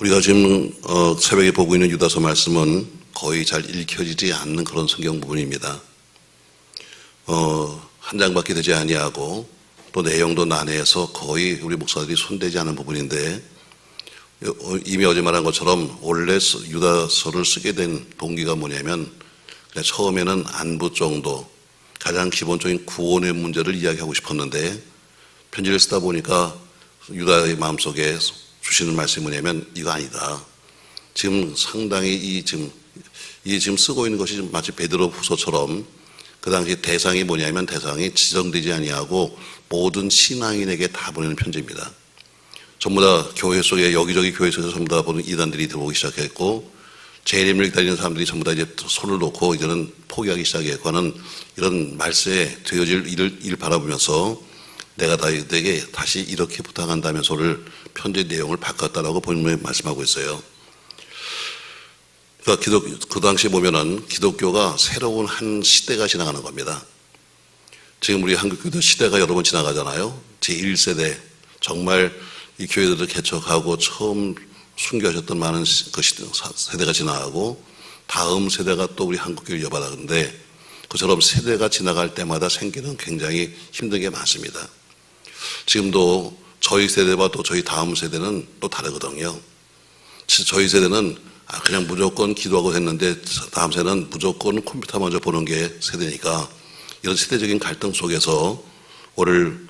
우리가 지금 새벽에 보고 있는 유다서 말씀은 거의 잘 읽혀지지 않는 그런 성경 부분입니다. 한 장밖에 되지 아니하고 또 내용도 난해해서 거의 우리 목사들이 손대지 않은 부분인데, 이미 어제 말한 것처럼 원래 유다서를 쓰게 된 동기가 뭐냐면, 그냥 처음에는 안부 정도, 가장 기본적인 구원의 문제를 이야기하고 싶었는데, 편지를 쓰다 보니까 유다의 마음속에 주시는 말씀이 뭐냐면, 이거 아니다. 지금 상당히 지금 쓰고 있는 것이 마치 베드로 후서처럼 그 당시 대상이 뭐냐면, 대상이 지정되지 아니하고 모든 신앙인에게 다 보내는 편지입니다. 전부 다 교회 속에, 여기저기 교회 속에서 전부 다 보는 이단들이 들어오기 시작했고, 재림을 기다리는 사람들이 전부 다 이제 손을 놓고 이제는 포기하기 시작했고 하는 이런 말세에 되어질 일을 바라보면서 내가 너에게 다시 이렇게 부탁한다면서를 편지 내용을 바꿨다라고 본문에 말씀하고 있어요. 그러니까 그 당시에 보면은 기독교가 새로운 한 시대가 지나가는 겁니다. 지금 우리 한국교도 시대가 여러 번 지나가잖아요. 제1세대, 정말 이 교회들을 개척하고 처음 순교하셨던 많은 그 세대가 지나가고, 다음 세대가 또 우리 한국교회를 이어받았는데, 그처럼 세대가 지나갈 때마다 생기는 굉장히 힘든 게 많습니다. 지금도 저희 세대와 또 저희 다음 세대는 또 다르거든요. 저희 세대는 그냥 무조건 기도하고 했는데, 다음 세대는 무조건 컴퓨터 먼저 보는 게 세대니까, 이런 세대적인 갈등 속에서 오늘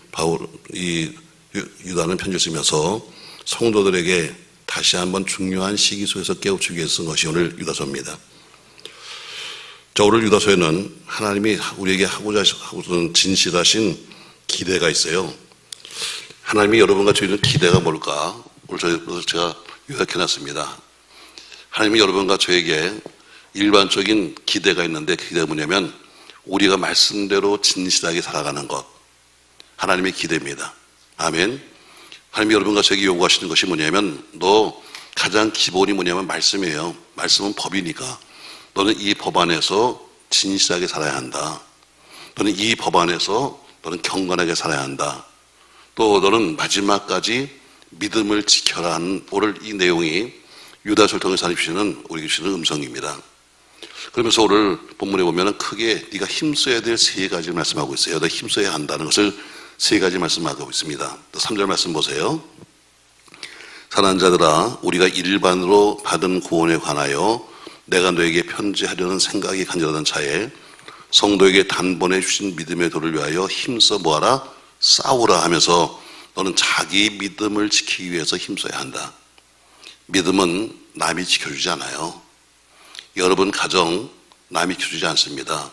유다는 편지를 쓰면서 성도들에게 다시 한번 중요한 시기 속에서 깨우치기 위해서 쓴 것이 오늘 유다서입니다. 자, 오늘 유다서에는 하나님이 우리에게 하고자 하는 진실하신 기대가 있어요. 하나님이 여러분과 저희는 기대가 뭘까? 오늘 제가 요약해놨습니다. 하나님이 여러분과 저에게 일반적인 기대가 있는데, 그 기대가 뭐냐면 우리가 말씀대로 진실하게 살아가는 것, 하나님의 기대입니다. 아멘. 하나님이 여러분과 저에게 요구하시는 것이 뭐냐면, 너 가장 기본이 뭐냐면 말씀이에요. 말씀은 법이니까 너는 이 법 안에서 진실하게 살아야 한다. 너는 이 법 안에서 너는 경건하게 살아야 한다. 또 너는 마지막까지 믿음을 지켜라 하는 오늘 이 내용이 유다서를 통해서 하나님 우리에게 주시는 음성입니다. 그러면서 오늘 본문에 보면 크게 네가 힘써야 될 세 가지를 말씀하고 있어요. 너 힘써야 한다는 것을 세 가지 말씀하고 있습니다. 또 3절 말씀 보세요. 사랑하는 자들아, 우리가 일반으로 받은 구원에 관하여 내가 너에게 편지하려는 생각이 간절하던 차에 성도에게 단번에 주신 믿음의 도를 위하여 힘써 뭐하라? 싸우라 하면서 너는 자기 믿음을 지키기 위해서 힘써야 한다. 믿음은 남이 지켜주지 않아요. 여러분 가정 남이 지켜주지 않습니다.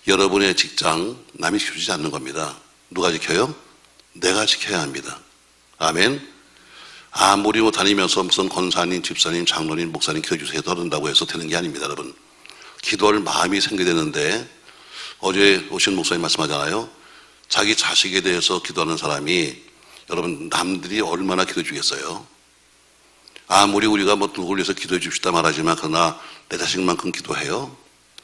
여러분의 직장 남이 지켜주지 않는 겁니다. 누가 지켜요? 내가 지켜야 합니다. 아멘. 아무리 다니면서 무슨 권사님, 집사님, 장로님, 목사님 기도해주세요 한다고 해서 되는 게 아닙니다. 여러분, 기도할 마음이 생겨야 되는데, 어제 오신 목사님 말씀하잖아요. 자기 자식에 대해서 기도하는 사람이, 여러분, 남들이 얼마나 기도해 주겠어요? 아무리 우리가 누구를 위해서 기도해 줍시다 말하지만, 그러나 내 자식만큼 기도해요?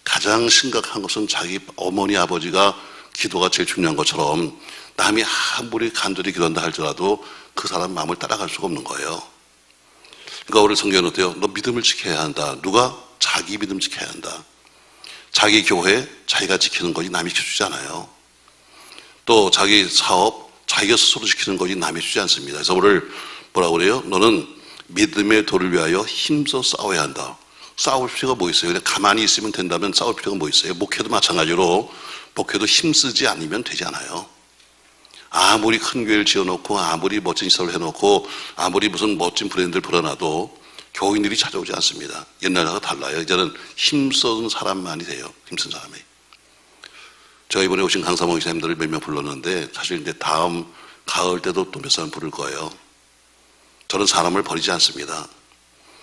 가장 심각한 것은 자기 어머니, 아버지가 기도가 제일 중요한 것처럼, 남이 아무리 간절히 기도한다 할지라도 그 사람 마음을 따라갈 수가 없는 거예요. 그러니까 오늘 성경은 어때요? 너 믿음을 지켜야 한다. 누가? 자기 믿음 지켜야 한다. 자기 교회 자기가 지키는 거지 남이 지켜주지 않아요. 또 자기 사업 자기가 스스로 지키는 거지 남이 주지 않습니다. 그래서 오늘 뭐라고 그래요? 너는 믿음의 도를 위하여 힘써 싸워야 한다. 싸울 필요가 뭐 있어요? 그냥 가만히 있으면 된다면 싸울 필요가 뭐 있어요? 목회도 마찬가지로, 목회도 힘쓰지 않으면 되지 않아요. 아무리 큰 교회를 지어놓고, 아무리 멋진 시설을 해놓고, 아무리 무슨 멋진 브랜드를 불어놔도 교인들이 찾아오지 않습니다. 옛날하고 달라요. 이제는 힘쓴 사람만이 돼요. 힘쓴 사람이. 제가 이번에 오신 강사모 기사님들을 몇 명 불렀는데, 사실 이제 다음 가을 때도 또 몇 사람 부를 거예요. 저는 사람을 버리지 않습니다.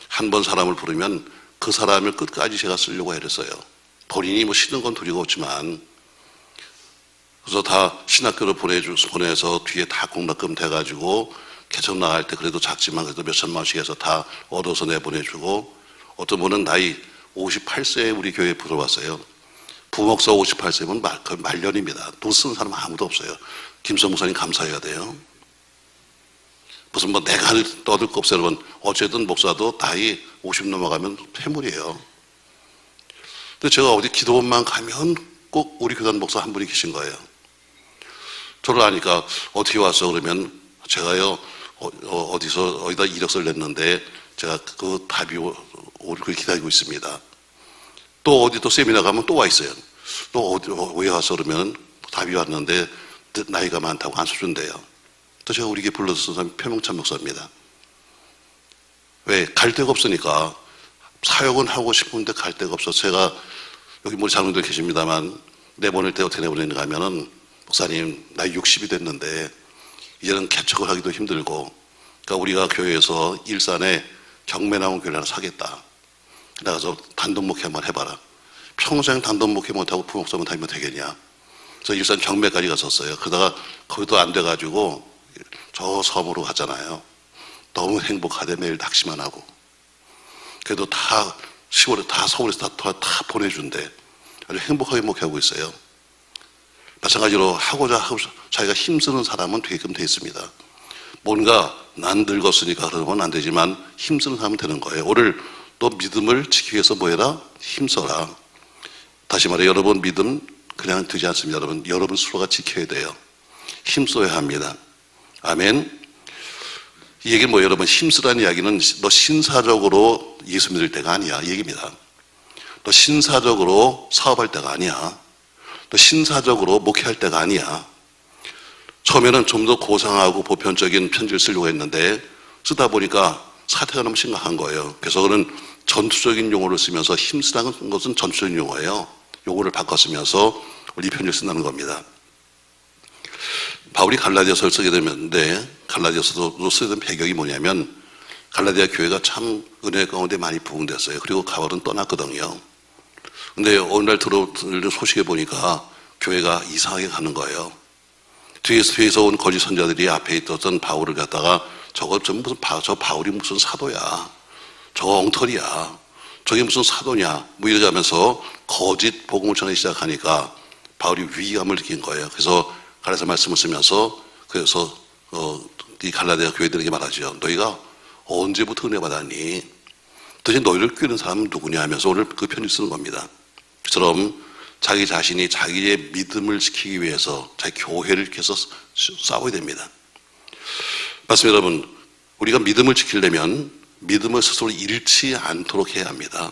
한 번 사람을 부르면 그 사람을 끝까지 제가 쓰려고 애랬어요. 본인이 뭐 쉬는 건 도리가 없지만, 그래서 다 신학교로 보내서 뒤에 다 공납금 돼가지고 개척 나갈 때 그래도 작지만 그래도 몇 천만 원씩 해서 다 얻어서 내보내주고, 어떤 분은 나이 58세에 우리 교회에 들어왔어요. 부목사 58세면 거의 말년입니다. 돈 쓰는 사람 아무도 없어요. 김성 목사님 감사해야 돼요. 무슨 뭐 내가 떠들 거 없어요, 여러분. 어쨌든 목사도 나이 50 넘어가면 폐물이에요. 근데 제가 어디 기도원만 가면 꼭 우리 교단 목사 한 분이 계신 거예요. 저를 아니까 어떻게 왔어? 그러면 제가요, 어디다 이력서를 냈는데 제가 그 답이 오를 걸 기다리고 있습니다. 또 어디 또 세미나 가면 또 와 있어요. 또 어디, 왜 왔어? 그러면 답이 왔는데 나이가 많다고 안 써준대요. 또 제가 우리 교회 불러서 쓴 사람이 표명찬 목사입니다. 왜? 갈 데가 없으니까. 사역은 하고 싶은데 갈 데가 없어서 제가 여기 우리 장로들 계십니다만 내보낼 때 어떻게 내보내는가 하면은 목사님 나이 60이 됐는데 이제는 개척을 하기도 힘들고 그러니까 우리가 교회에서 일산에 경매 나온 교회를 하나 사겠다. 나가서 단독 목회 한번 해봐라. 평생 단독 목회 못하고 부목사만 다니면 되겠냐. 그래서 일산 경매까지 갔었어요. 그러다가 거기도 안 돼가지고 저 섬으로 갔잖아요. 너무 행복하대. 매일 낚시만 하고. 그래도 다 시골에 다 서울에서 다 보내준대. 아주 행복하게 목회하고 있어요. 마찬가지로 하고자 하고 자기가 힘쓰는 사람은 되게끔 돼 있습니다. 뭔가 난 늙었으니까 그러면 안 되지만 힘쓰는 사람은 되는 거예요. 오늘 또 믿음을 지키기 위해서 뭐 해라? 힘써라. 다시 말해 여러분 믿음 그냥 되지 않습니다. 여러분 스스로가 지켜야 돼요. 힘써야 합니다. 아멘. 이 얘기는 뭐 여러분 힘쓰라는 이야기는 너 신사적으로 예수 믿을 때가 아니야 이 얘기입니다. 너 신사적으로 사업할 때가 아니야. 너 신사적으로 목회할 때가 아니야. 처음에는 좀 더 고상하고 보편적인 편지를 쓰려고 했는데 쓰다 보니까 사태가 너무 심각한 거예요. 그래서 그는 전투적인 용어를 쓰면서 힘쓰라는 것은 전투적인 용어예요. 용어를 바꿔 쓰면서 이 편지를 쓴다는 겁니다. 바울이 갈라디아서를 쓰게 되는데 갈라디아서도 쓰게 된 배경이 뭐냐면 갈라디아 교회가 참 은혜 가운데 많이 부흥됐어요. 그리고 바울은 떠났거든요. 근데 어느 날 들은 소식에 보니까 교회가 이상하게 가는 거예요. 뒤에서 온 거짓 선자들이 앞에 있던 바울을 갖다가 저 바울이 무슨 사도야. 저 엉터리야. 저게 무슨 사도냐. 뭐 이러자면서 거짓 복음을 전하기 시작하니까 바울이 위기감을 느낀 거예요. 그래서 갈라디아 말씀을 쓰면서 그래서 이 갈라디아 교회들에게 말하죠. 너희가 언제부터 은혜 받았니? 도대체 너희를 꾀는 사람은 누구냐 하면서 오늘 그 편지 쓰는 겁니다. 그처럼 자기 자신이 자기의 믿음을 지키기 위해서 자기 교회를 계속 싸워야 됩니다. 맞습니다, 여러분. 우리가 믿음을 지키려면 믿음을 스스로 잃지 않도록 해야 합니다.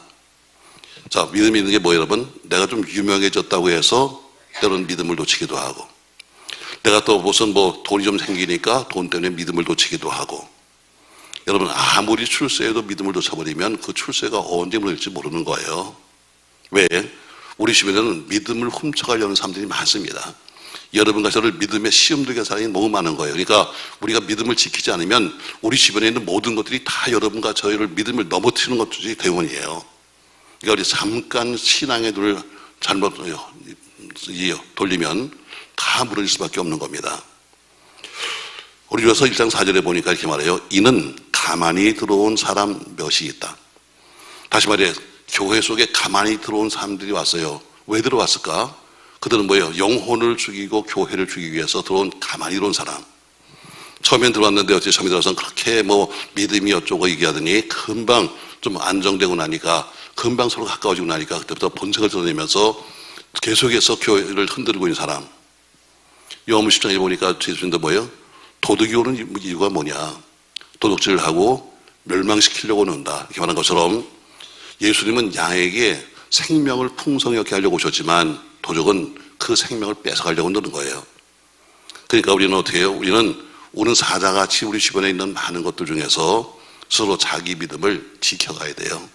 자, 믿음이 있는 게 뭐예요, 여러분? 내가 좀 유명해졌다고 해서 때로는 믿음을 놓치기도 하고, 내가 또 무슨 돈이 좀 생기니까 돈 때문에 믿음을 놓치기도 하고, 여러분 아무리 출세해도 믿음을 놓쳐버리면 그 출세가 언제 무너질지 모르는 거예요. 왜? 우리 주변에는 믿음을 훔쳐가려는 사람들이 많습니다. 여러분과 저를 믿음에 시험 들게 하는 사람이 너무 많은 거예요. 그러니까 우리가 믿음을 지키지 않으면 우리 주변에 있는 모든 것들이 다 여러분과 저희를 믿음을 넘어뜨리는 것들이 대원이에요. 그러니까 우리 잠깐 신앙의 눈을 잘못 돌리면 다 무너질 수밖에 없는 겁니다. 우리 주에서 1장 4절에 보니까 이렇게 말해요. 이는 가만히 들어온 사람 몇이 있다. 다시 말해 교회 속에 가만히 들어온 사람들이 왔어요. 왜 들어왔을까? 그들은 뭐예요? 영혼을 죽이고 교회를 죽이기 위해서 들어온 가만히 들어온 사람. 처음엔 들어왔는데 어째 처음에 들어와서 그렇게 믿음이 어쩌고 얘기하더니 금방 좀 안정되고 나니까 금방 서로 가까워지고 나니까 그때부터 본색을 드러내면서 계속해서 교회를 흔들고 있는 사람. 요한복음 10장에 보니까 예수님도 뭐예요? 도둑이 오는 이유가 뭐냐? 도둑질을 하고 멸망시키려고 는다. 이렇게 말한 것처럼 예수님은 양에게 생명을 풍성하게 하려고 오셨지만 도적은 그 생명을 뺏어가려고 노는 거예요. 그러니까 우리는 어떻게 해요? 우리는 오는 사자같이 우리 주변에 있는 많은 것들 중에서 스스로 자기 믿음을 지켜가야 돼요.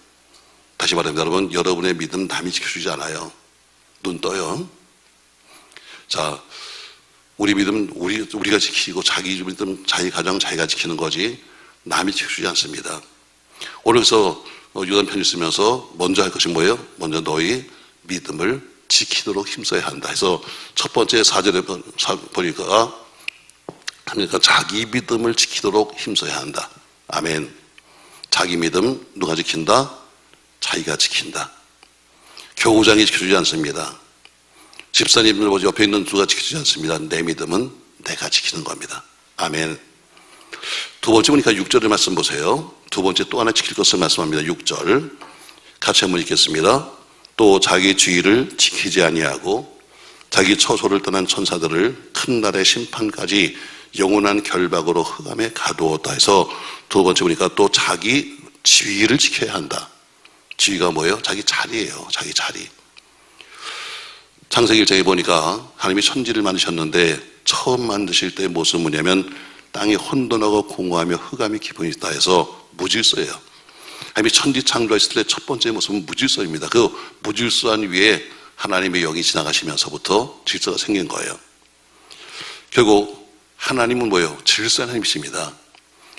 다시 말합니다. 여러분의 믿음 남이 지켜주지 않아요. 눈 떠요. 자, 우리 믿음 우리가 지키고 자기 믿음 자기 가정 자기가 지키는 거지 남이 지켜주지 않습니다. 오늘 그래서 유단 편지 쓰면서 먼저 할 것이 뭐예요? 먼저 너희 믿음을 지키도록 힘써야 한다. 해서 첫 번째 4절에 보니까 그러니까 자기 믿음을 지키도록 힘써야 한다. 아멘. 자기 믿음 누가 지킨다? 자기가 지킨다. 교구장이 지켜주지 않습니다. 집사님들 옆에 있는 누가 지켜주지 않습니다. 내 믿음은 내가 지키는 겁니다. 아멘. 두 번째 보니까 6절의 말씀 보세요. 두 번째 또 하나 지킬 것을 말씀합니다. 6절 같이 한번 읽겠습니다. 또 자기 주의를 지키지 아니하고 자기 처소를 떠난 천사들을 큰 날의 심판까지 영원한 결박으로 흑암에 가두었다 해서 두 번째 보니까 또 자기 지위를 지켜야 한다. 지위가 뭐예요? 자기 자리예요. 자기 자리. 창세기 1장에 보니까 하나님이 천지를 만드셨는데 처음 만드실 때의 모습은 뭐냐면 땅이 혼돈하고 공허하며 흑암이 기본이 있다 해서 무질서예요. 하나님이 천지 창조했을 때 첫 번째 모습은 무질서입니다. 그 무질서한 위에 하나님의 영이 지나가시면서부터 질서가 생긴 거예요. 결국 하나님은 뭐예요? 질서의 하나님이십니다.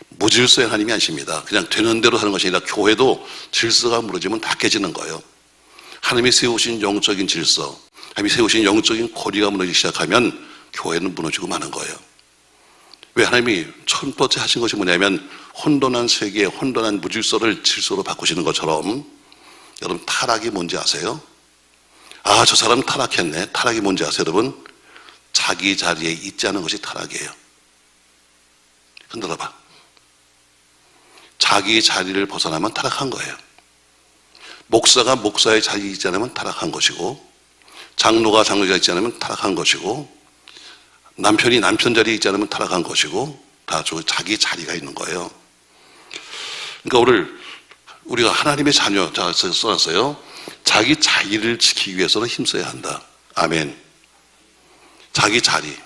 무질서의 하나님이 아니십니다. 그냥 되는 대로 하는 것이 아니라 교회도 질서가 무너지면 다 깨지는 거예요. 하나님이 세우신 영적인 질서, 하나님이 세우신 영적인 고리가 무너지기 시작하면 교회는 무너지고 마는 거예요. 왜 하나님이 첫 번째 하신 것이 뭐냐면 혼돈한 세계에 혼돈한 무질서를 질서로 바꾸시는 것처럼 여러분 타락이 뭔지 아세요? 아, 저 사람 타락했네. 타락이 뭔지 아세요, 여러분? 자기 자리에 있지 않은 것이 타락이에요. 흔들어봐. 자기 자리를 벗어나면 타락한 거예요. 목사가 목사의 자리에 있지 않으면 타락한 것이고, 장로가 장로 자리에 있지 않으면 타락한 것이고, 남편이 남편 자리에 있지 않으면 타락한 것이고, 다 자기 자리가 있는 거예요. 그러니까 오늘 우리가 하나님의 자녀, 자, 써놨어요. 자기 자리를 지키기 위해서는 힘써야 한다. 아멘. 자기 자리.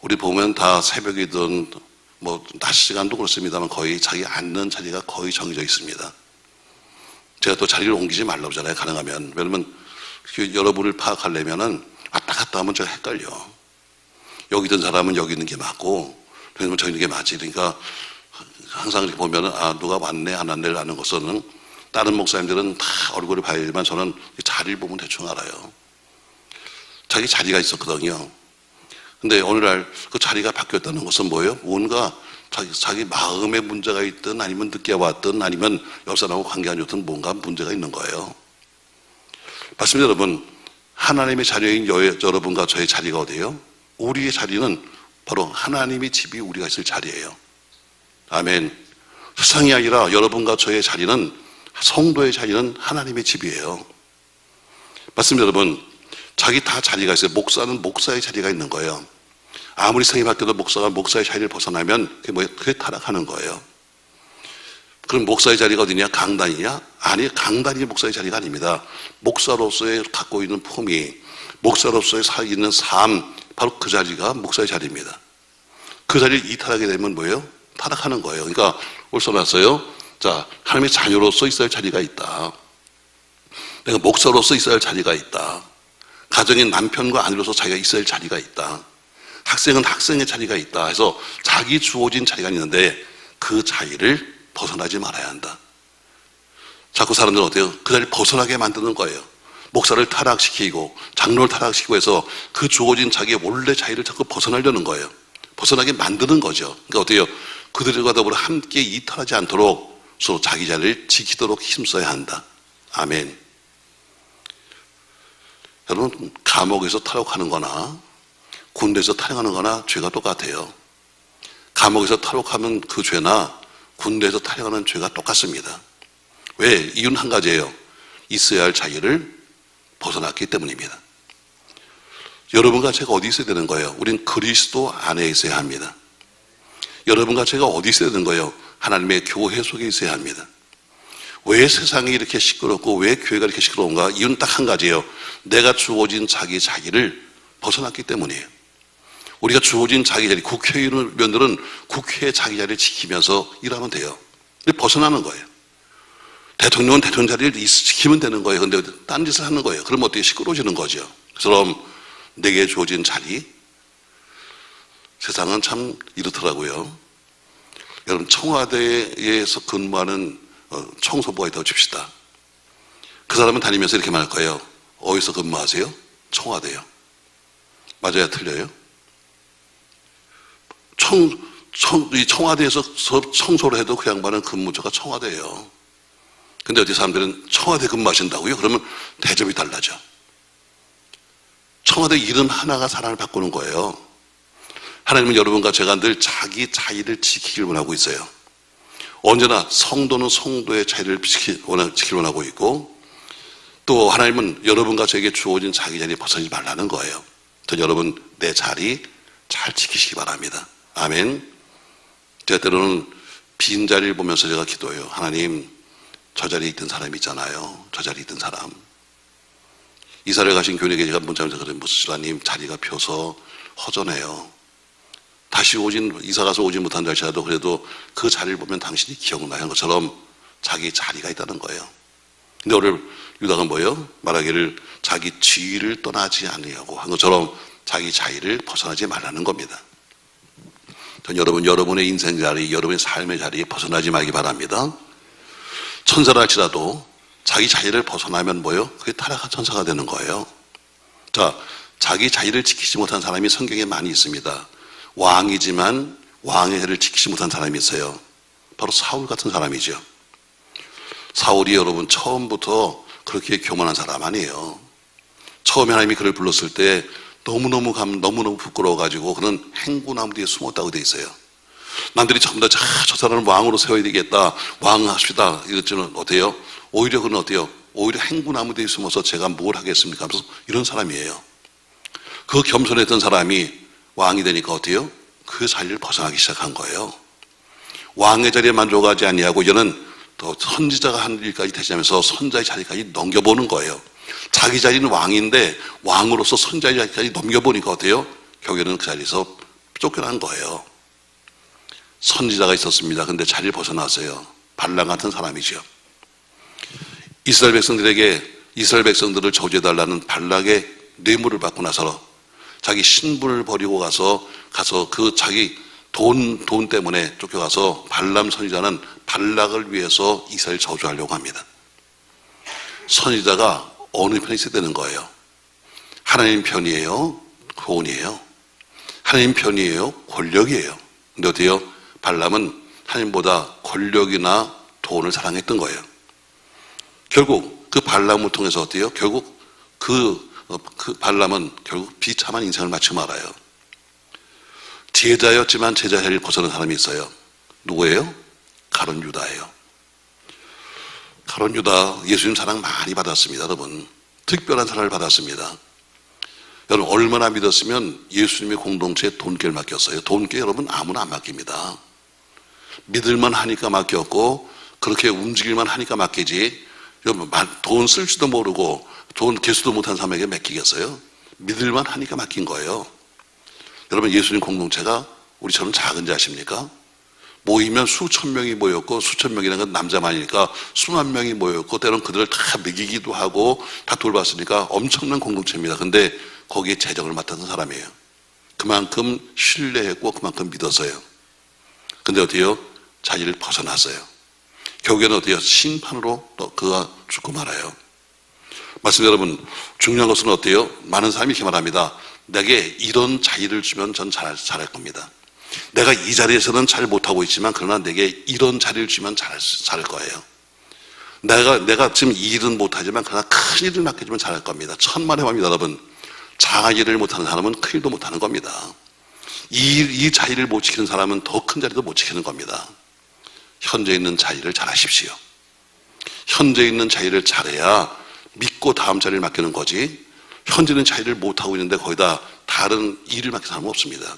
우리 보면 다 새벽이든 뭐 낮 시간도 그렇습니다만 거의 자기 앉는 자리가 거의 정해져 있습니다. 제가 또 자리를 옮기지 말라고 하잖아요. 가능하면. 왜냐면 여러분을 파악하려면은 왔다 갔다 하면 제가 헷갈려. 여기 있던 사람은 여기 있는 게 맞고, 그러면 저기 있는 게 맞지. 그러니까 항상 이렇게 보면은 아, 누가 왔네, 안 왔네를 아는 것은 다른 목사님들은 다 얼굴을 봐야 되지만 저는 자리를 보면 대충 알아요. 자기 자리가 있었거든요. 근데 오늘날 그 자리가 바뀌었다는 것은 뭐예요? 뭔가 자기 마음에 문제가 있든 아니면 늦게 왔든 아니면 옆 사람하고 관계 안 좋든 뭔가 문제가 있는 거예요. 맞습니다, 여러분. 하나님의 자녀인 여러분과 저의 자리가 어디예요? 우리의 자리는 바로 하나님의 집이 우리가 있을 자리예요. 아멘. 세상이 아니라 여러분과 저의 자리는, 성도의 자리는 하나님의 집이에요. 맞습니다, 여러분. 자기 다 자리가 있어요. 목사는 목사의 자리가 있는 거예요. 아무리 생이 바뀌어도 목사가 목사의 자리를 벗어나면 그게 타락하는 거예요. 그럼 목사의 자리가 어디냐? 강단이냐? 아니, 강단이 목사의 자리가 아닙니다. 목사로서의 갖고 있는 품위, 목사로서의 있는 삶, 바로 그 자리가 목사의 자리입니다. 그 자리를 이탈하게 되면 뭐예요? 타락하는 거예요. 그러니까 오늘 써놨어요. 자, 하나님의 자녀로서 있어야 할 자리가 있다. 내가 목사로서 있어야 할 자리가 있다. 가정의 남편과 아내로서 자기가 있어야 할 자리가 있다. 학생은 학생의 자리가 있다 해서 자기 주어진 자리가 있는데 그 자리를 벗어나지 말아야 한다. 자꾸 사람들은 어때요? 그 자리를 벗어나게 만드는 거예요. 목사를 타락시키고 장로를 타락시키고 해서 그 주어진 자기의 원래 자리를 자꾸 벗어나려는 거예요. 벗어나게 만드는 거죠. 그러니까 어때요? 그들과 더불어 함께 이탈하지 않도록 서로 자기 자리를 지키도록 힘써야 한다. 아멘. 여러분, 감옥에서 탈옥하는 거나 군대에서 탈영하는 거나 죄가 똑같아요. 감옥에서 탈옥하면 그 죄나 군대에서 탈영하는 죄가 똑같습니다. 왜? 이유는 한 가지예요. 있어야 할 자리를 벗어났기 때문입니다. 여러분과 제가 어디 있어야 되는 거예요? 우린 그리스도 안에 있어야 합니다. 여러분과 제가 어디 있어야 되는 거예요? 하나님의 교회 속에 있어야 합니다. 왜 세상이 이렇게 시끄럽고 왜 교회가 이렇게 시끄러운가? 이유는 딱 한 가지예요. 내가 주어진 자기 자리를 벗어났기 때문이에요. 우리가 주어진 자기 자리, 국회의원들은 국회의 자기 자리를 지키면서 일하면 돼요. 근데 벗어나는 거예요. 대통령은 대통령 자리를 지키면 되는 거예요. 근데 딴 짓을 하는 거예요. 그럼 어떻게 시끄러워지는 거죠. 그럼 내게 주어진 자리, 세상은 참 이렇더라고요. 여러분, 청와대에서 근무하는 청소부가 있다고 칩시다. 그 사람은 다니면서 이렇게 말할 거예요. 어디서 근무하세요? 청와대요. 맞아요? 틀려요? 이 청와대에서 청소를 해도 그 양반은 근무처가 청와대예요. 근데 어디 사람들은 청와대 근무하신다고요? 그러면 대접이 달라져. 청와대 일은 하나가 사람을 바꾸는 거예요. 하나님은 여러분과 제가 늘 자기 자의를 지키길 원하고 있어요. 언제나 성도는 성도의 자의를 지키길 원하고 있고, 또 하나님은 여러분과 저에게 주어진 자기 자리에 벗어나지 말라는 거예요. 저 여러분 내 자리 잘 지키시기 바랍니다. 아멘. 제가 때로는 빈 자리를 보면서 제가 기도해요. 하나님, 저 자리에 있던 사람이 있잖아요. 저 자리에 있던 사람. 이사를 가신 교인에게 제가 문자면서 그래요. 목사님, 자리가 펴서 허전해요. 다시 이사 가서 오지 못한 날씨라도 그래도 그 자리를 보면 당신이 기억나는 것처럼 자기 자리가 있다는 거예요. 근데 오늘 유다가 뭐예요? 말하기를 자기 지위를 떠나지 않으려고 한 것처럼 자기 자의를 벗어나지 말라는 겁니다. 전 여러분의 인생 자리, 여러분의 삶의 자리에 벗어나지 말기 바랍니다. 천사라 할지라도 자기 자의를 벗어나면 뭐예요? 그게 타락한 천사가 되는 거예요. 자, 자기 자의를 지키지 못한 사람이 성경에 많이 있습니다. 왕이지만 왕의 해를 지키지 못한 사람이 있어요. 바로 사울 같은 사람이죠. 사울이 여러분 처음부터 그렇게 교만한 사람 아니에요. 처음에 하나님이 그를 불렀을 때 너무너무 부끄러워가지고 그는 행구나무 뒤에 숨었다고 돼 있어요. 남들이 전부 다 저 사람을 왕으로 세워야 되겠다, 왕합시다 이랬지는 어때요? 오히려 그는 어때요? 오히려 행구나무 뒤에 숨어서 제가 뭘 하겠습니까? 하면서 이런 사람이에요. 그 겸손했던 사람이 왕이 되니까 어때요? 그 자리를 벗어나기 시작한 거예요. 왕의 자리에 만족하지 아니하고 이제는 또 선지자가 한 일까지 대신하면서 선자의 자리까지 넘겨보는 거예요. 자기 자리는 왕인데 왕으로서 선자의 자리까지 넘겨보니까 어때요? 결국에는 그 자리에서 쫓겨난 거예요. 선지자가 있었습니다. 근데 자리를 벗어났어요. 발람 같은 사람이죠. 이스라엘 백성들을 저주해달라는 발락의 뇌물을 받고 나서 자기 신분을 버리고 가서 그 자기 돈 때문에 쫓겨가서 발람 선지자는 발락을 위해서 이스라엘을 저주하려고 합니다. 선지자가 어느 편에 있어야 되는 거예요? 하나님 편이에요? 돈이에요? 하나님 편이에요? 권력이에요? 근데 어때요? 발람은 하나님보다 권력이나 돈을 사랑했던 거예요. 결국 그 발람을 통해서 어때요? 결국 그 발람은 결국 비참한 인생을 마치고 말아요. 제자였지만 제자 자리를 벗어난 사람이 있어요. 누구예요? 가룟 유다예요. 가룟 유다 예수님 사랑 많이 받았습니다. 여러분 특별한 사랑을 받았습니다. 여러분 얼마나 믿었으면 예수님의 공동체에 돈깨를 맡겼어요. 돈깨 여러분 아무나 안 맡깁니다. 믿을만 하니까 맡겼고 그렇게 움직일만 하니까 맡기지 여러분 돈 쓸 줄도 모르고 돈 개수도 못한 사람에게 맡기겠어요? 믿을만 하니까 맡긴 거예요. 여러분 예수님 공동체가 우리처럼 작은지 아십니까? 모이면 수천 명이 모였고 수천 명이라는 건 남자만이니까 수만 명이 모였고 때로는 그들을 다 먹이기도 하고 다 돌봤으니까 엄청난 공동체입니다. 근데 거기에 재정을 맡았던 사람이에요. 그만큼 신뢰했고 그만큼 믿었어요. 근데 어때요? 자리를 벗어났어요. 결국에는 어때요? 심판으로 또 그가 죽고 말아요. 말씀 여러분 중요한 것은 어때요? 많은 사람이 이렇게 말합니다. 내게 이런 자리를 주면 전 잘할 겁니다. 내가 이 자리에서는 잘 못하고 있지만 그러나 내게 이런 자리를 주면 잘할 거예요. 내가 지금 이 일은 못하지만 그러나 큰 일을 맡겨주면 잘할 겁니다. 천만의 말입니다. 여러분 작은 일을 못하는 사람은 큰 일도 못하는 겁니다. 이 자리를 못 지키는 사람은 더 큰 자리도 못 지키는 겁니다. 현재 있는 자리를 잘하십시오. 현재 있는 자리를 잘해야 믿고 다음 자리를 맡기는 거지 현재는 자리를 못하고 있는데 거기다 다른 일을 맡긴 사람은 없습니다.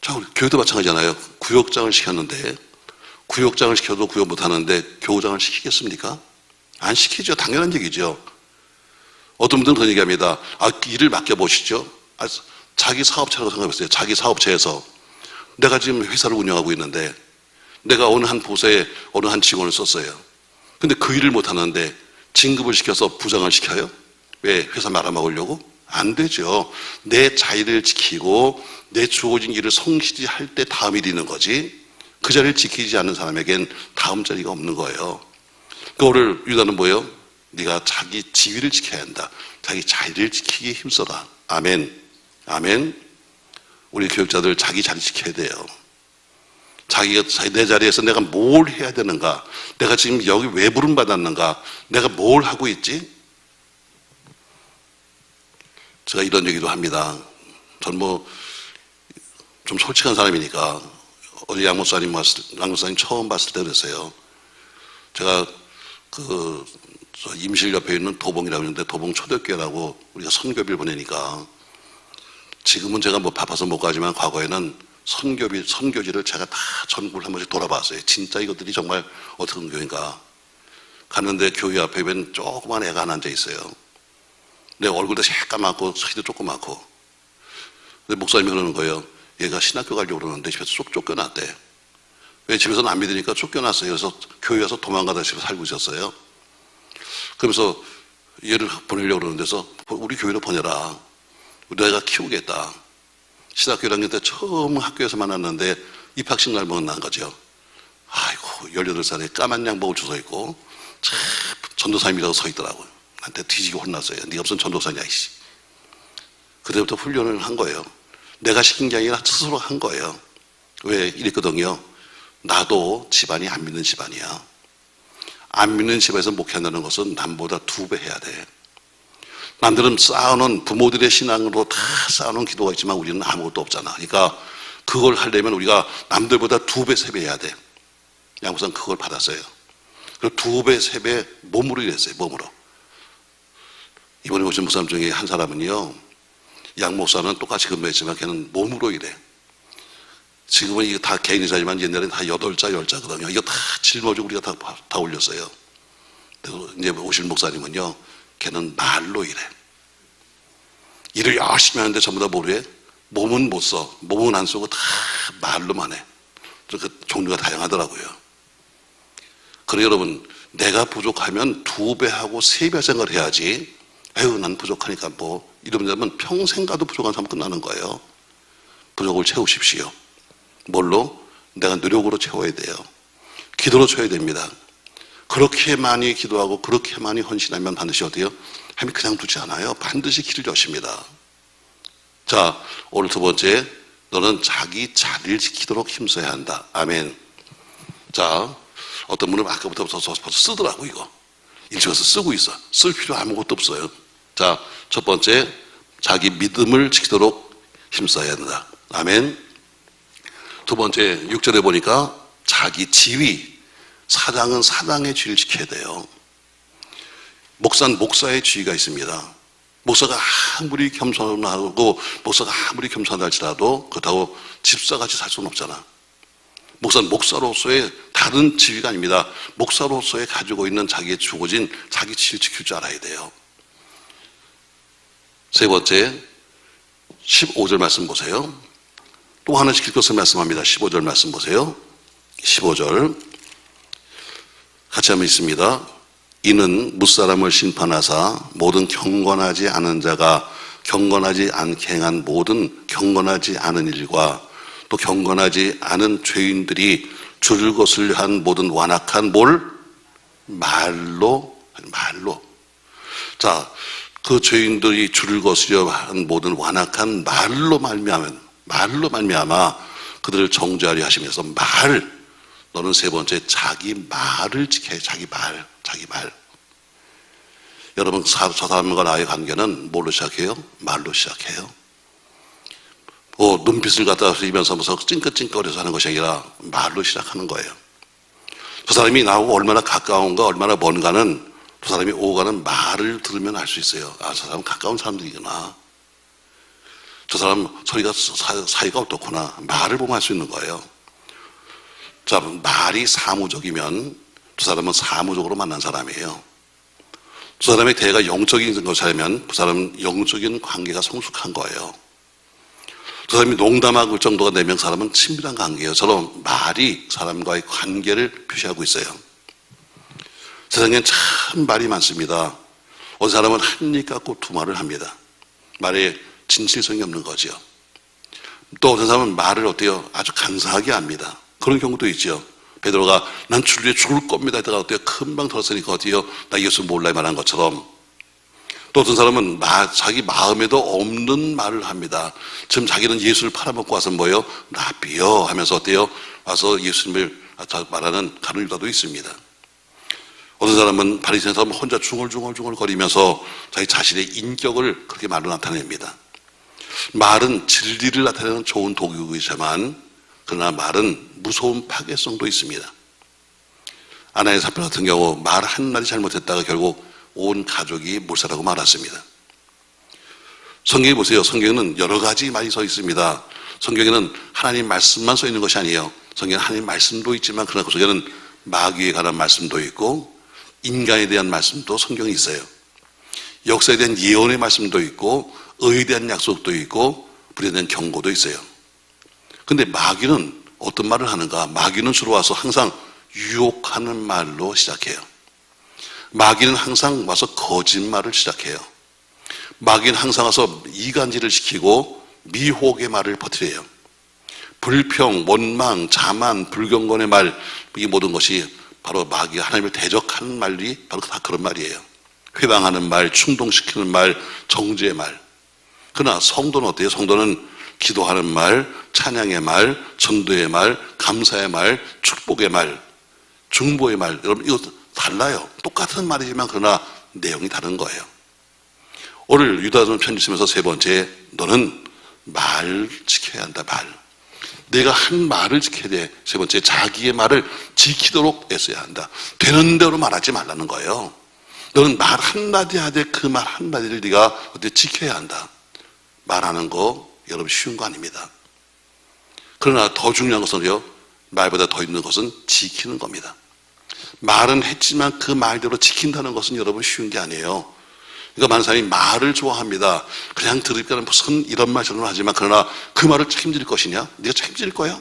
자, 우리 교회도 마찬가지잖아요. 구역장을 시켰는데 구역장을 시켜도 구역 못하는데 교장을 시키겠습니까? 안 시키죠. 당연한 얘기죠. 어떤 분들은 그런 얘기합니다. 일을 맡겨보시죠. 자기 사업체라고 생각해보세요. 자기 사업체에서 내가 지금 회사를 운영하고 있는데 내가 어느 한 부서에 어느 한 직원을 썼어요. 근데 그 일을 못하는데 진급을 시켜서 부장을 시켜요? 왜? 회사 말아먹으려고? 안 되죠. 내 자리를 지키고 내 주어진 일을 성실히 할 때 다음 일이 있는 거지 그 자리를 지키지 않는 사람에겐 다음 자리가 없는 거예요. 그 오늘 유다는 뭐예요? 네가 자기 지위를 지켜야 한다. 자기 자리를 지키기에 힘써라. 아멘. 아멘. 우리 교육자들 자기 자리 지켜야 돼요. 내 자리에서 내가 뭘 해야 되는가? 내가 지금 여기 왜 부름받았는가? 내가 뭘 하고 있지? 제가 이런 얘기도 합니다. 전 좀 솔직한 사람이니까 어제 양 목사님 처음 봤을 때 그랬어요. 제가 저 임실 옆에 있는 도봉이라고 있는데 도봉 초대교회라고 우리가 선교비를 보내니까 지금은 제가 바빠서 못 가지만 과거에는 선교지를 제가 다 전국을 한 번씩 돌아봤어요. 진짜 이것들이 정말 어떤 교회인가. 갔는데 교회 앞에 웬 조그만 애가 하나 앉아 있어요. 내 얼굴도 새까맣고 키도 조그맣고. 근데 목사님이 그러는 거예요. 얘가 신학교 가려고 그러는데 집에서 쏙 쫓겨났대. 왜 집에서는 안 믿으니까 쫓겨났어요. 그래서 교회 와서 도망가다 집에 살고 있었어요. 그러면서 얘를 보내려고 그러는 데서 우리 교회로 보내라. 내가 키우겠다. 신학교 1학년 때 처음 학교에서 만났는데 입학식 날 만난 거죠. 아이고 18살에 까만 양복을 주워 입고 참 전도사님이라고 서 있더라고요. 나한테 뒤지게 혼났어요. 네가 무슨 전도사냐 이씨. 그때부터 훈련을 한 거예요. 내가 시킨 게 아니라 스스로 한 거예요. 왜 이랬거든요. 나도 집안이 안 믿는 집안이야. 안 믿는 집에서 목회한다는 것은 남보다 2배 해야 돼. 남들은 쌓아놓은 부모들의 신앙으로 다 쌓아놓은 기도가 있지만 우리는 아무것도 없잖아. 그러니까 그걸 하려면 우리가 남들보다 2배, 3배 해야 돼. 양목사는 그걸 받았어요. 그리고 2배, 3배 몸으로 일했어요. 몸으로. 이번에 오신 목사님 중에 한 사람은요. 양목사는 똑같이 근무했지만 걔는 몸으로 일해. 지금은 이거 다 개인 회사지만 옛날에는 다 8자, 10자거든요. 이거 다 짊어지고 우리가 다 올렸어요. 그리고 이제 오실 목사님은요. 걔는 말로 일해. 일을 열심히 하는데 전부 다 뭐로 해? 몸은 못 써. 몸은 안 쓰고 다 말로만 해. 그 종류가 다양하더라고요. 그래 여러분, 내가 부족하면 2배 하고 3배 생각을 해야지. 에휴, 난 부족하니까 이러면 평생 가도 부족한 사람 끝나는 거예요. 부족을 채우십시오. 뭘로? 내가 노력으로 채워야 돼요. 기도로 채워야 됩니다. 그렇게 많이 기도하고 그렇게 많이 헌신하면 반드시 어때요? 하나님이 그냥 두지 않아요. 반드시 길을 여십니다. 자, 오늘 2번째, 너는 자기 자리를 지키도록 힘써야 한다. 아멘. 자, 어떤 분은 아까부터 벌써 쓰더라고 이거. 일찍와서 쓰고 있어. 쓸 필요 아무것도 없어요. 자, 첫 번째, 자기 믿음을 지키도록 힘써야 한다. 아멘. 2번째, 6절에 보니까 자기 지위, 사장은 사장의 지위를 지켜야 돼요. 목사는 목사의 지위가 있습니다. 목사가 아무리 겸손하고 목사가 아무리 겸손하다 할지라도 그렇다고 집사같이 살 수는 없잖아. 목사는 목사로서의 다른 지위가 아닙니다. 목사로서의 가지고 있는 자기의 주어진 자기 지위를 지킬 줄 알아야 돼요. 3번째, 15절 말씀 보세요. 또 하나 지킬 것을 말씀합니다. 15절 말씀 보세요. 15절 같이 한번 있습니다. 이는 무사람을 심판하사 모든 경건하지 않은 자가 경건하지 않게 행한 모든 경건하지 않은 일과 또 경건하지 않은 죄인들이 줄을 거슬려 한 모든 완악한 말로. 자, 그 죄인들이 줄을 거스려 한 모든 완악한 말로 말미암아 그들을 정죄하려 하시면서 너는 3번째 자기 말을 지켜야 해. 자기 말. 여러분, 저 사람과 나의 관계는 뭘로 시작해요? 말로 시작해요. 눈빛을 갖다 쓰면서 찡긋찡긋거려서 하는 것이 아니라 말로 시작하는 거예요. 저 사람이 나하고 얼마나 가까운가 얼마나 먼가는 그 사람이 오가는 말을 들으면 알 수 있어요. 아, 저 사람 가까운 사람들이구나. 저 사람 소리가 사이가 어떻구나. 말을 보면 알 수 있는 거예요. 자, 말이 사무적이면 그 사람은 사무적으로 만난 사람이에요. 그 사람의 대가 영적인 것이라면 그 사람은 영적인 관계가 성숙한 거예요. 그 사람이 농담할 정도가 되면 사람은 친밀한 관계예요. 저런 말이 사람과의 관계를 표시하고 있어요. 세상엔 참 말이 많습니다. 어떤 사람은 한 입 갖고 2말을 합니다. 말에 진실성이 없는 거죠. 또 어떤 사람은 말을 어때요? 아주 간사하게 합니다. 그런 경우도 있죠. 베드로가 난 주를 위해 죽을 겁니다. 이따가 어때요? 금방 들었으니까 어때요? 나 예수 몰라 말한 것처럼. 또 어떤 사람은 자기 마음에도 없는 말을 합니다. 지금 자기는 예수를 팔아먹고 와서 뭐예요? 라비요 하면서 어때요? 와서 예수님을 말하는 가룟 유다도 있습니다. 어떤 사람은 바리새인처럼 혼자 중얼중얼 거리면서 자기 자신의 인격을 그렇게 말로 나타냅니다. 말은 진리를 나타내는 좋은 도구이지만 그러나 말은 무서운 파괴성도 있습니다. 아나의 사건 같은 경우 말 한마디 잘못했다가 결국 온 가족이 몰살하고 말았습니다. 성경에 보세요. 성경에는 여러 가지 말이 써 있습니다. 성경에는 하나님 말씀만 써 있는 것이 아니에요. 성경에는 하나님 말씀도 있지만 그러나 그 속에는 마귀에 관한 말씀도 있고 인간에 대한 말씀도 성경에 있어요. 역사에 대한 예언의 말씀도 있고 의에 대한 약속도 있고 불에 대한 경고도 있어요. 근데 마귀는 어떤 말을 하는가? 마귀는 주로 와서 항상 유혹하는 말로 시작해요. 마귀는 항상 와서 거짓말을 시작해요. 마귀는 항상 와서 이간질을 시키고 미혹의 말을 퍼뜨려요. 불평, 원망, 자만, 불경건의 말, 이 모든 것이 바로 마귀가 하나님을 대적하는 말이 바로 다 그런 말이에요. 회방하는 말, 충동시키는 말, 정죄의 말. 그러나 성도는 어때요? 성도는 기도하는 말, 찬양의 말, 전도의 말, 감사의 말, 축복의 말, 중보의 말. 여러분 이거 달라요. 똑같은 말이지만 그러나 내용이 다른 거예요. 오늘 유다서 편지 쓰면서 세 번째, 너는 말 지켜야 한다. 말. 내가 한 말을 지켜야 돼. 세 번째, 자기의 말을 지키도록 애써야 한다. 되는 대로 말하지 말라는 거예요. 너는 말 한마디 하되 그 말 한마디를 네가 어떻게 지켜야 한다. 말하는 거 여러분 쉬운 거 아닙니다. 그러나 더 중요한 것은요, 말보다 더 있는 것은 지키는 겁니다. 말은 했지만 그 말대로 지킨다는 것은 여러분 쉬운 게 아니에요. 그러니까 많은 사람이 말을 좋아합니다. 그냥 들으니까 무슨 이런 말 저런 말 하지만 그러나 그 말을 책임질 것이냐? 네가 책임질 거야?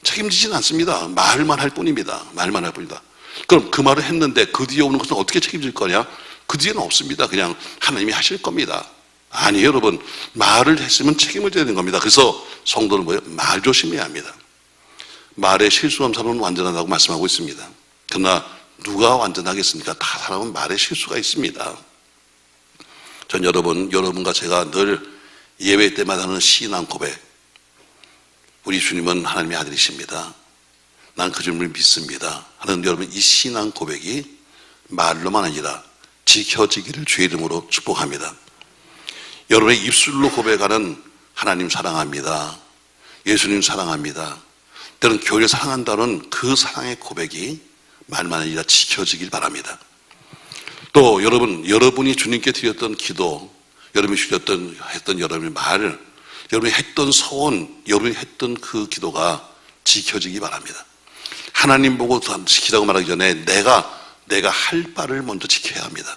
책임지진 않습니다. 말만 할 뿐입니다. 말만 할 뿐이다. 그럼 그 말을 했는데 그 뒤에 오는 것은 어떻게 책임질 거냐? 그 뒤에는 없습니다. 그냥 하나님이 하실 겁니다. 아니에요, 여러분. 말을 했으면 책임을 져야 되는 겁니다. 그래서 성도는 뭐예요? 말 조심해야 합니다. 말에 실수 없는 사람은 완전하다고 말씀하고 있습니다. 그러나 누가 완전하겠습니까? 다 사람은 말에 실수가 있습니다. 전 여러분과 제가 늘 예배 때마다 하는 신앙 고백. 우리 주님은 하나님의 아들이십니다. 난 그 주님을 믿습니다. 하는 여러분 이 신앙 고백이 말로만 아니라 지켜지기를 주의 이름으로 축복합니다. 여러분의 입술로 고백하는 하나님 사랑합니다. 예수님 사랑합니다. 때로는 교회를 사랑한다는 그 사랑의 고백이 말만 아니라 지켜지길 바랍니다. 또 여러분이 주님께 드렸던 기도, 여러분이 했던 여러분의 말, 여러분이 했던 소원, 여러분이 했던 그 기도가 지켜지기 바랍니다. 하나님 보고 지키라고 말하기 전에 내가 할 바를 먼저 지켜야 합니다.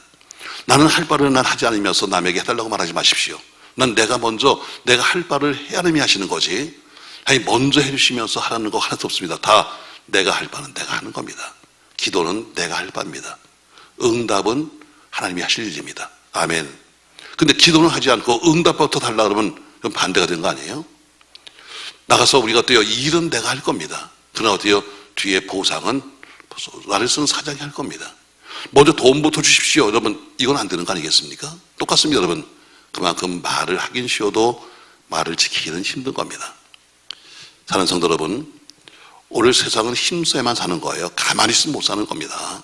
나는 할 바를 난 하지 않으면서 남에게 해달라고 말하지 마십시오. 난 내가 할 바를 하나님이 하시는 거지. 아니 먼저 해주시면서 하라는 거 하나도 없습니다. 다 내가 할 바는 내가 하는 겁니다. 기도는 내가 할 바입니다. 응답은 하나님이 하실 일입니다. 아멘. 근데 기도는 하지 않고 응답부터 달라 그러면 반대가 된 거 아니에요? 나가서 우리가 어때요? 일은 내가 할 겁니다. 그러나 어때요? 뒤에 보상은 나를 쓰는 사장이 할 겁니다. 먼저 돈부터 주십시오. 여러분 이건 안 되는 거 아니겠습니까? 똑같습니다. 여러분 그만큼 말을 하긴 쉬워도 말을 지키기는 힘든 겁니다. 사랑하는 성도 여러분, 오늘 세상은 힘써야만 사는 거예요. 가만히 있으면 못 사는 겁니다.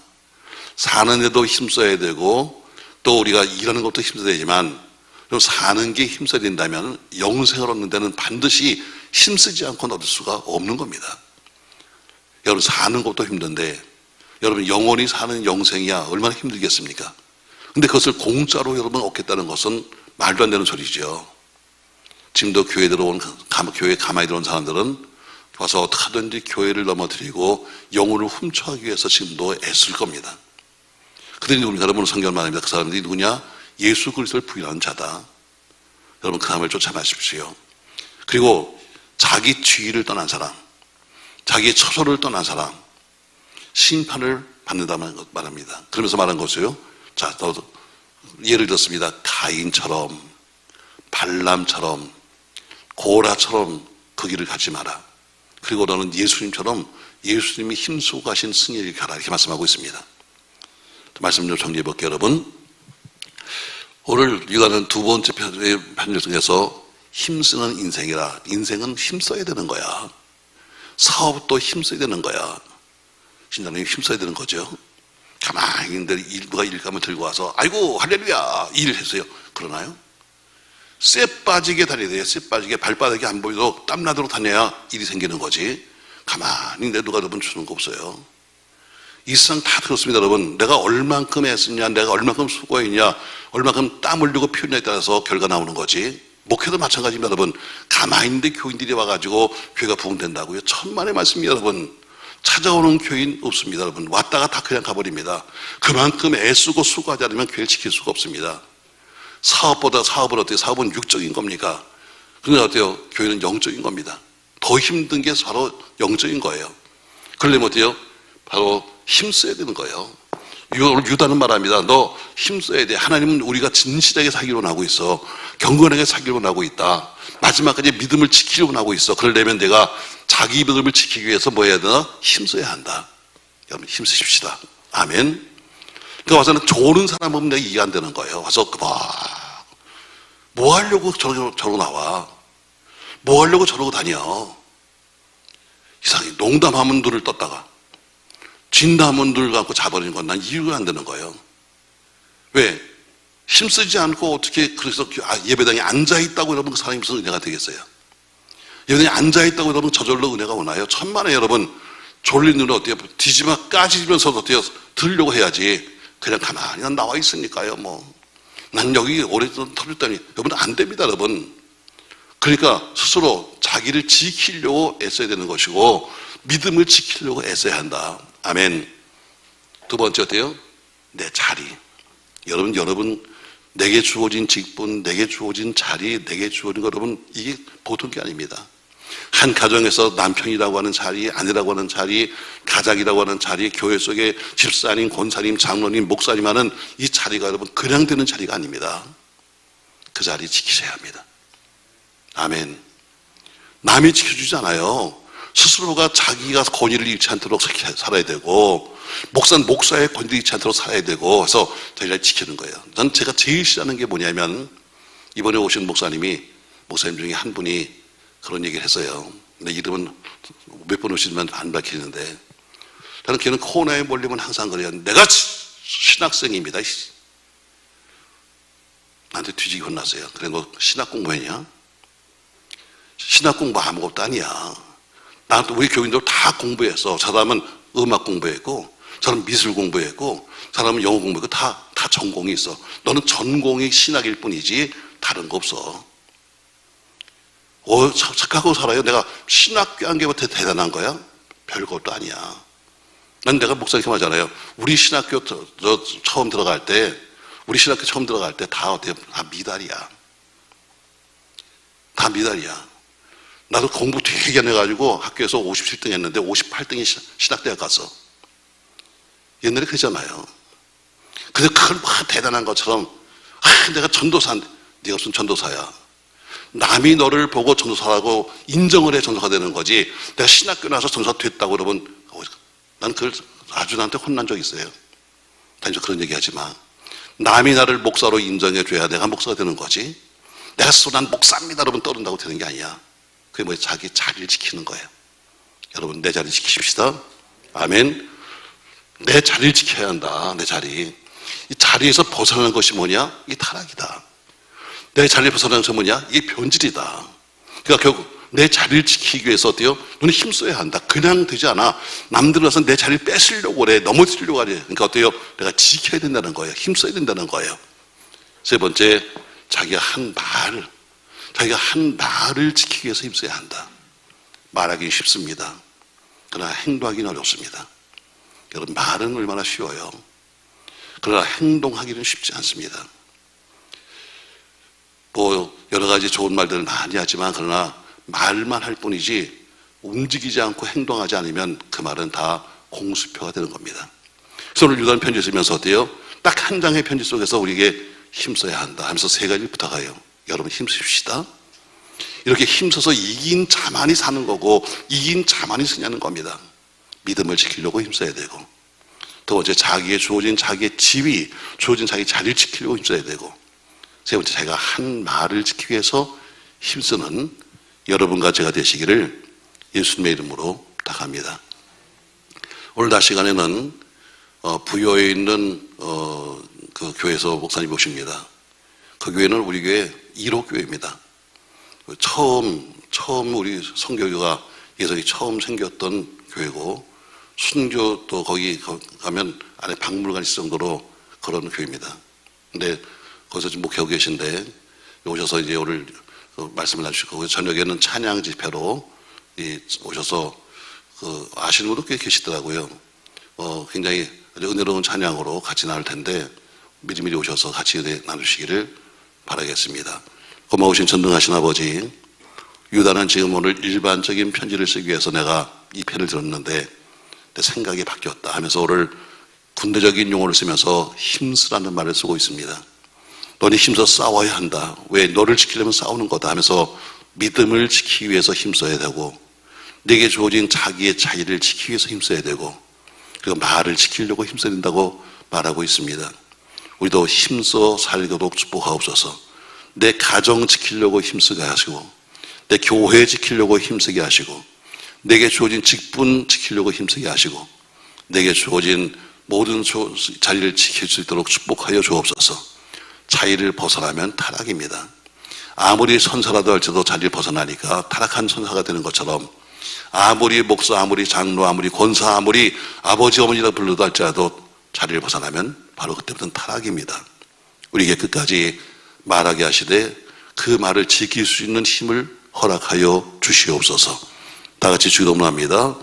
사는 데도 힘써야 되고 또 우리가 일하는 것도 힘써야 되지만 사는 게 힘써야 된다면 영생을 얻는 데는 반드시 힘쓰지 않고는 얻을 수가 없는 겁니다. 여러분 사는 것도 힘든데 여러분 영원히 사는 영생이야 얼마나 힘들겠습니까? 근데 그것을 공짜로 여러분 얻겠다는 것은 말도 안 되는 소리죠. 지금도 교회에 가만히 들어온 사람들은 와서 어떻게 하든지 교회를 넘어뜨리고 영혼을 훔쳐가기 위해서 지금도 애쓸 겁니다. 그들이 우리 여러분 성경을 말합니다. 그 사람들이 누구냐? 예수 그리스도를 부인하는 자다. 여러분 그 사람을 쫓아마십시오. 그리고 자기 지위를 떠난 사람, 자기의 처소를 떠난 사람, 심판을 받는다는 것 말합니다. 그러면서 말한 것이요. 자, 예를 들었습니다. 가인처럼, 발람처럼, 고라처럼 그 길을 가지 마라. 그리고 너는 예수님처럼 예수님이 힘쓰고 가신 승리를 가라. 이렇게 말씀하고 있습니다. 말씀 좀 정리해 볼게요, 여러분. 오늘 유다는 두 번째 편지를 통해서 힘쓰는 인생이라. 인생은 힘써야 되는 거야. 사업도 힘써야 되는 거야. 신자님이 힘써야 되는 거죠. 가만히 있는데 누가 일감을 들고 와서 아이고 할렐루야 일을 했어요. 그러나요? 쇠 빠지게 다녀야 돼요. 쇠 빠지게 발바닥이 안 보여도 땀나도록 다녀야 일이 생기는 거지. 가만히 내두가 여러분 주는 거 없어요. 이 세상 다 그렇습니다, 여러분. 내가 얼만큼 애쓰냐, 내가 얼만큼 수고했냐, 얼만큼 땀 흘리고 피우냐에 따라서 결과 나오는 거지. 목회도 마찬가지입니다, 여러분. 가만히 있는데 교인들이 와가지고 교회가 부흥된다고요. 천만의 말씀입니다, 여러분. 찾아오는 교인 없습니다, 여러분. 왔다가 다 그냥 가버립니다. 그만큼 애쓰고 수고하지 않으면 교회를 지킬 수가 없습니다. 사업보다 사업은 어때요? 사업은 육적인 겁니까? 그런데 어때요? 교회는 영적인 겁니다. 더 힘든 게 바로 영적인 거예요. 그러려면 어때요? 바로 힘써야 되는 거예요. 오늘 유다는 말합니다. 너 힘써야 돼. 하나님은 우리가 진실하게 살기로 하고 있어. 경건하게 살기로 하고 있다. 마지막까지 믿음을 지키려고 하고 있어. 그러려면 내가 자기 믿음을 지키기 위해서 뭐 해야 되나? 힘써야 한다. 여러분 힘쓰십시다. 아멘. 그러니까 와서는 조는 사람 보면 내가 이해 안 되는 거예요. 와서 뭐 하려고 저러고 나와? 뭐 하려고 저러고 다녀? 이상해. 농담하면 눈을 떴다가 진담은 눈을 감고 자버리는 건 난 이유가 안 되는 거예요. 왜? 힘쓰지 않고 어떻게 그래서 예배당에 앉아있다고 여러분 그 사람이 무슨 은혜가 되겠어요? 예배당에 앉아있다고 여러분 저절로 은혜가 오나요? 천만에 여러분 졸린 눈을 어때요? 뒤집어 까지면서 어때요? 들으려고 해야지. 그냥 가만히 난 나와 있으니까요. 난 여기 오랫동안 터졌다니. 여러분 안 됩니다, 여러분. 그러니까 스스로 자기를 지키려고 애써야 되는 것이고 믿음을 지키려고 애써야 한다. 아멘. 두 번째 어때요? 내 자리. 여러분 내게 주어진 직분, 내게 주어진 자리, 내게 주어진 거 여러분 이게 보통 게 아닙니다. 한 가정에서 남편이라고 하는 자리, 아내라고 하는 자리, 가장이라고 하는 자리, 교회 속에 집사님, 권사님, 장로님, 목사님 하는 이 자리가 여러분 그냥 되는 자리가 아닙니다. 그 자리 지키셔야 합니다. 아멘. 남이 지켜주지 않아요. 스스로가 자기가 권위를 잃지 않도록 살아야 되고 목사는 목사의 권위를 잃지 않도록 살아야 되고 그래서 자기를 지키는 거예요. 전 제가 제일 싫어하는 게 뭐냐면 이번에 오신 목사님 중에 한 분이 그런 얘기를 했어요. 근데 이름은 몇 번 오시지만 안 밝히는데 나는 걔는 코너에 몰리면 항상 그래요. 내가 신학생입니다. 나한테 뒤지게 혼났어요. 그래 너 신학 공부했냐? 신학 공부 아무것도 아니야. 나도 우리 교인들 다 공부했어. 저 사람은 음악 공부했고, 저 사람은 미술 공부했고, 저 사람은 영어 공부했고, 다 전공이 있어. 너는 전공이 신학일 뿐이지 다른 거 없어. 착하고 살아요. 내가 신학교 한 게부터 대단한 거야? 별것도 아니야. 난 내가 목사님께 말하잖아요. 우리 신학교 처음 들어갈 때 다 어때요? 다 미달이야. 다 미달이야. 나도 공부 되게 안 해가지고 학교에서 57등 했는데 58등이 신학대학 갔어. 옛날에 그랬잖아요. 근데 그걸 막 대단한 것처럼 내가 전도사인데 네가 무슨 전도사야. 남이 너를 보고 전도사라고 인정을 해 전도사가 되는 거지. 내가 신학교 나와서 전도사 됐다고 그러면 난 그걸 아주 나한테 혼난 적이 있어요. 다니면서 그런 얘기 하지 마. 남이 나를 목사로 인정해 줘야 내가 목사가 되는 거지. 내가 스스로 난 목사입니다 여러분 떠든다고 되는 게 아니야. 그게 뭐예요? 자기 자리를 지키는 거예요. 여러분 내 자리 지키십시다. 아멘. 내 자리를 지켜야 한다. 내 자리. 이 자리에서 벗어나는 것이 뭐냐? 이게 타락이다. 내 자리를 벗어나는 것이 뭐냐? 이게 변질이다. 그러니까 결국 내 자리를 지키기 위해서 어때요? 너는 힘써야 한다. 그냥 되지 않아. 남들 와서 내 자리를 뺏으려고 그래. 넘어뜨리려고 하래. 그러니까 어때요? 내가 지켜야 된다는 거예요. 힘써야 된다는 거예요. 세 번째, 자기가 한 말을 지키기 위해서 힘써야 한다. 말하기 쉽습니다. 그러나 행동하기는 어렵습니다. 여러분 말은 얼마나 쉬워요. 그러나 행동하기는 쉽지 않습니다. 여러 가지 좋은 말들을 많이 하지만 그러나 말만 할 뿐이지 움직이지 않고 행동하지 않으면 그 말은 다 공수표가 되는 겁니다. 그래서 오늘 유다는 편지 쓰면서 어때요? 딱 한 장의 편지 속에서 우리에게 힘써야 한다 하면서 세 가지를 부탁해요. 여러분 힘쓰십시다. 이렇게 힘써서 이긴 자만이 사는 거고 이긴 자만이 쓰냐는 겁니다. 믿음을 지키려고 힘써야 되고 두 번째 자기의 주어진 자기의 지위 주어진 자기 자리를 지키려고 힘써야 되고 세 번째 자기가 한 말을 지키기 위해서 힘쓰는 여러분과 제가 되시기를 예수님의 이름으로 부탁합니다. 오늘 낮 시간에는 부여에 있는 그 교회에서 목사님 오십니다. 그 교회는 우리 교회 1호 교회입니다. 처음 우리 성교교가 예성이 처음 생겼던 교회고, 순교도 거기 가면 안에 박물관 있을 정도로 그런 교회입니다. 근데 거기서 지금 목회하고 계신데 오셔서 이제 오늘 말씀을 해주시고, 저녁에는 찬양 집회로 오셔서 아시는 분도 꽤 계시더라고요. 굉장히 아주 은혜로운 찬양으로 같이 나눌 텐데 미리미리 오셔서 같이 나누시기를 바라겠습니다. 고마우신 전능하신 아버지, 유다는 지금 오늘 일반적인 편지를 쓰기 위해서 내가 이 편을 들었는데 내 생각이 바뀌었다 하면서 오늘 군대적인 용어를 쓰면서 힘쓰라는 말을 쓰고 있습니다. 너는 힘써 싸워야 한다. 왜? 너를 지키려면 싸우는 거다 하면서 믿음을 지키기 위해서 힘써야 되고, 내게 주어진 자기의 자유를 지키기 위해서 힘써야 되고, 그리고 말을 지키려고 힘써야 된다고 말하고 있습니다. 우리도 힘써 살도록 축복하옵소서. 내 가정 지키려고 힘쓰게 하시고, 내 교회 지키려고 힘쓰게 하시고, 내게 주어진 직분 지키려고 힘쓰게 하시고, 내게 주어진 모든 자리를 지킬 수 있도록 축복하여 주옵소서. 자리를 벗어나면 타락입니다. 아무리 선사라도 할지라도 자리를 벗어나니까 타락한 선사가 되는 것처럼, 아무리 목사, 아무리 장로, 아무리 권사, 아무리 아버지, 어머니라 불러도 할지라도 자리를 벗어나면 바로 그때부터는 타락입니다. 우리에게 끝까지 말하게 하시되 그 말을 지킬 수 있는 힘을 허락하여 주시옵소서. 다 같이 주기도문합니다.